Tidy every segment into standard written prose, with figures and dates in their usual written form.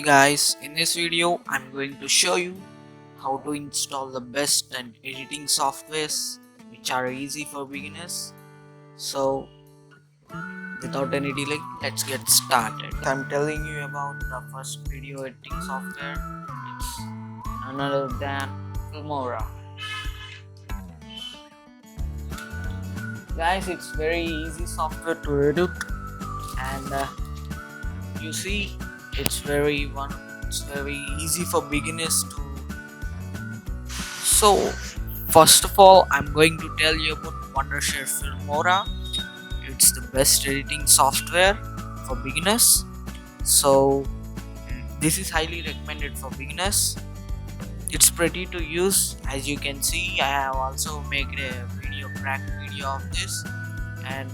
Guys, in this video I'm going to show you how to install the best and editing softwares which are easy for beginners. So without any delay, let's get started. I'm telling you about the first video editing software. It's none other than Filmora. Guys, it's very easy software to edit, and you see it's very easy for beginners to. So first of all, I'm going to tell you about Wondershare Filmora. It's the best editing software for beginners. So this is highly recommended for beginners. It's pretty to use. As you can see, I have also made a crack video of this, and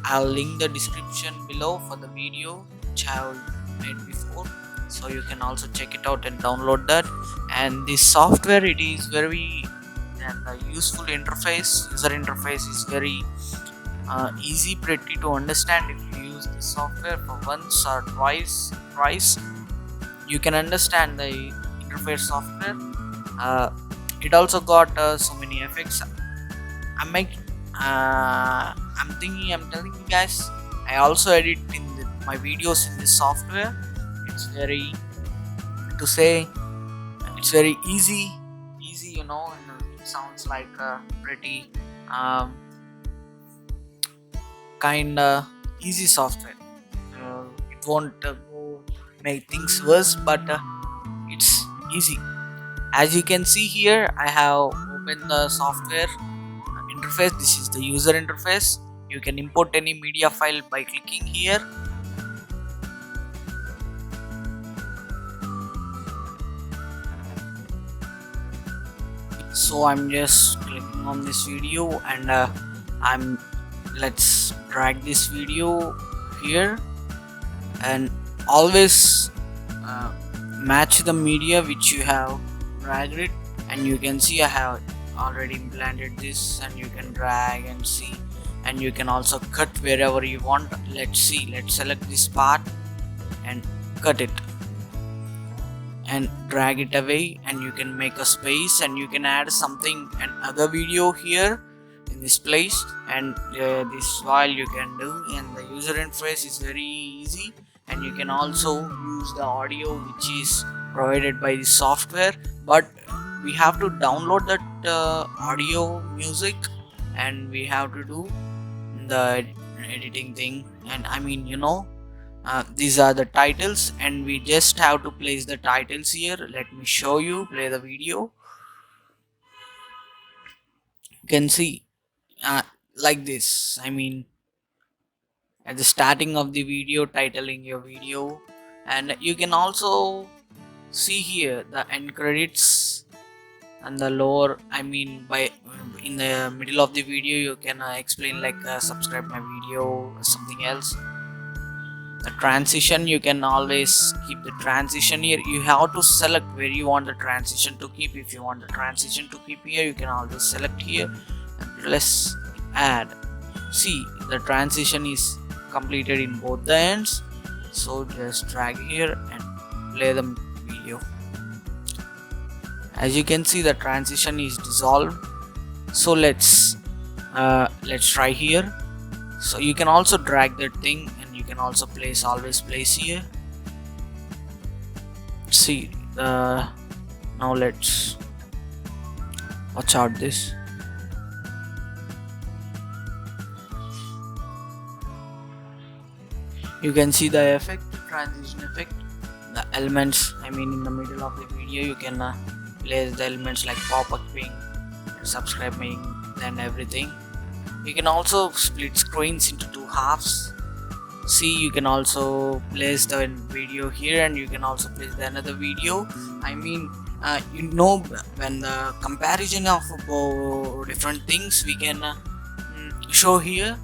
I'll link the description below for the video which I have made before, so you can also check it out and download that. And this software, it is very useful user interface is very easy, pretty to understand. If you use this software for once or twice, you can understand the interface software. It also got so many effects. I'm telling you guys, I also edit my videos in this software. It's very easy, and it sounds like a pretty kinda easy software. It won't make things worse, but it's easy. As you can see here, I have opened the software interface. This is the user interface. You can import any media file by clicking here. So I'm just clicking on this video, and let's drag this video here, and always match the media which you have dragged it. And you can see I have already implanted this, and you can drag and see, and you can also cut wherever you want. Let's select this part and cut it and drag it away, and you can make a space, and you can add something, another video here in this place, and this while you can do. And the user interface is very easy, and you can also use the audio which is provided by the software, but we have to download that audio music, and we have to do the editing thing. And these are the titles, and we just have to place the titles here. Let me show you. Play the video. You can see like this. At the starting of the video, titling your video, and you can also see here the end credits, and the lower, by in the middle of the video, you can explain like subscribe my video or something else. The transition, you can always keep the transition here. You have to select where you want the transition to keep. If you want the transition to keep here, you can always select here and press add. See, the transition is completed in both the ends. So just drag here and play the video. As you can see, the transition is dissolved. So let's try here. So you can also drag that thing, and you can also always place here. See, now let's watch out this. You can see the effect, transition effect, the elements. In the middle of the video, you can place the elements like pop-up ping and subscribe me and everything. You can also split screens into two halves. See, you can also place the video here, and you can also place the another video. When the comparison of different things, we can show here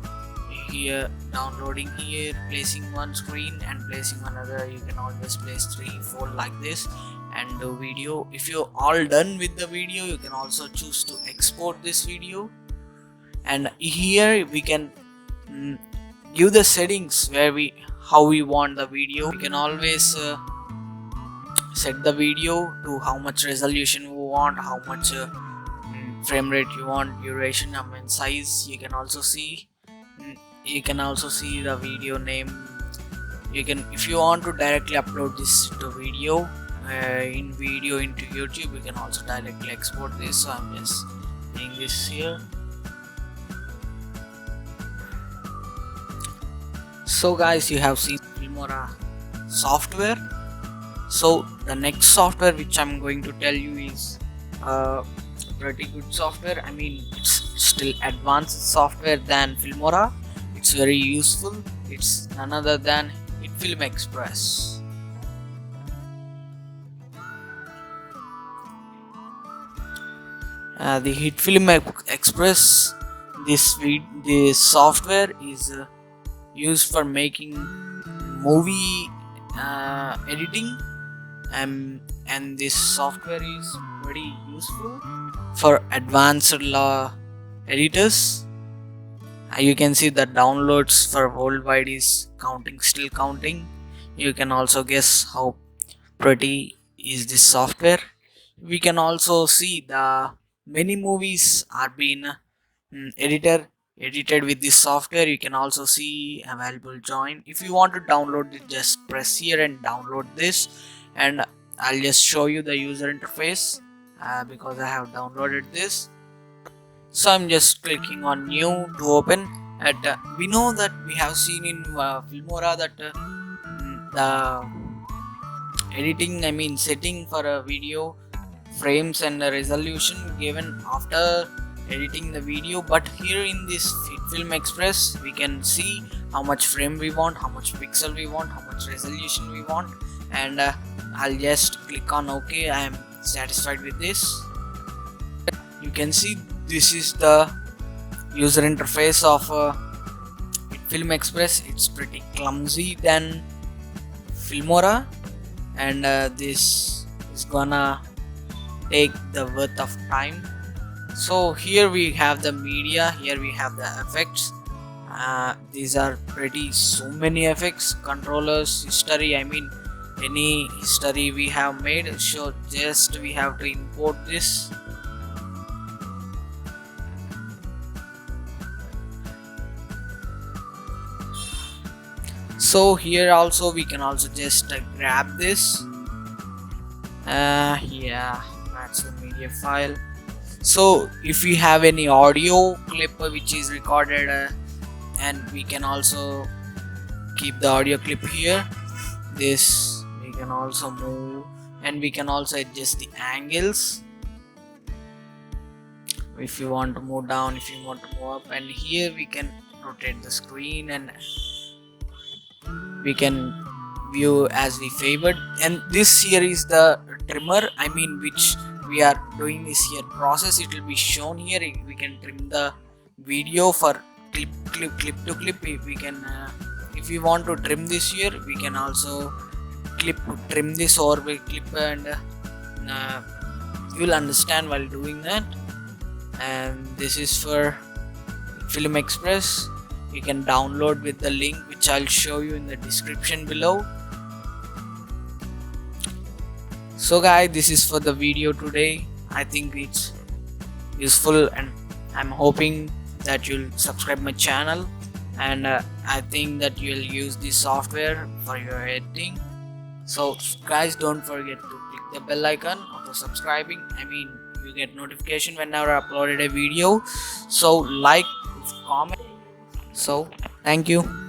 downloading here, placing one screen and placing another. You can always place 3-4 like this and do video. If you're all done with the video, you can also choose to export this video, and here we can give the settings how we want the video. We can always set the video to how much resolution you want, how much frame rate you want, duration, size. You can also see the video name. You can, if you want to directly upload this to video into YouTube, you can also directly export this. So I'm just doing this here. So guys, you have seen Filmora software. So the next software which I'm going to tell you is pretty good software. I mean, it's still advanced software than Filmora. It's very useful. It's none other than HITFILM Express. The HITFILM Express, this software is used for making movie editing, and this software is very useful for advanced editors. You can see the downloads for worldwide is still counting. You can also guess how pretty is this software. We can also see the many movies are being edited with this software. You can also see available join. If you want to download it, just press here and download this, and I'll just show you the user interface because I have downloaded this. So I'm just clicking on new to open. We know that we have seen in Filmora that the editing, setting for a video frames and the resolution given after editing the video, but here in this HITFILM Express we can see how much frame we want, how much pixel we want, how much resolution we want, and I'll just click on OK. I am satisfied with this. You can see this is the user interface of HITFILM Express. It's pretty clumsy than Filmora, and this is gonna take the worth of time. So here we have the media, here we have the effects. These are so many effects, controllers, history, any history we have made. So just we have to import this. So here also we can also just grab this. Yeah, that's the media file. So if we have any audio clip which is recorded, and we can also keep the audio clip here. This we can also move, and we can also adjust the angles if you want to move down, if you want to move up, and here we can rotate the screen and we can view as we favored. And this here is the trimmer, which we are doing this here process. It will be shown here. We can trim the video for clip to clip. We can if we want to trim this here, we can also trim this or we clip, and you will understand while doing that. And this is for Film Express. You can download with the link which I'll show you in the description below. So guys, this is for the video today. I think it's useful, and I'm hoping that you'll subscribe my channel, and I think that you'll use this software for your editing. So guys, don't forget to click the bell icon after subscribing. You get notification whenever I uploaded a video. So like, comment. So thank you.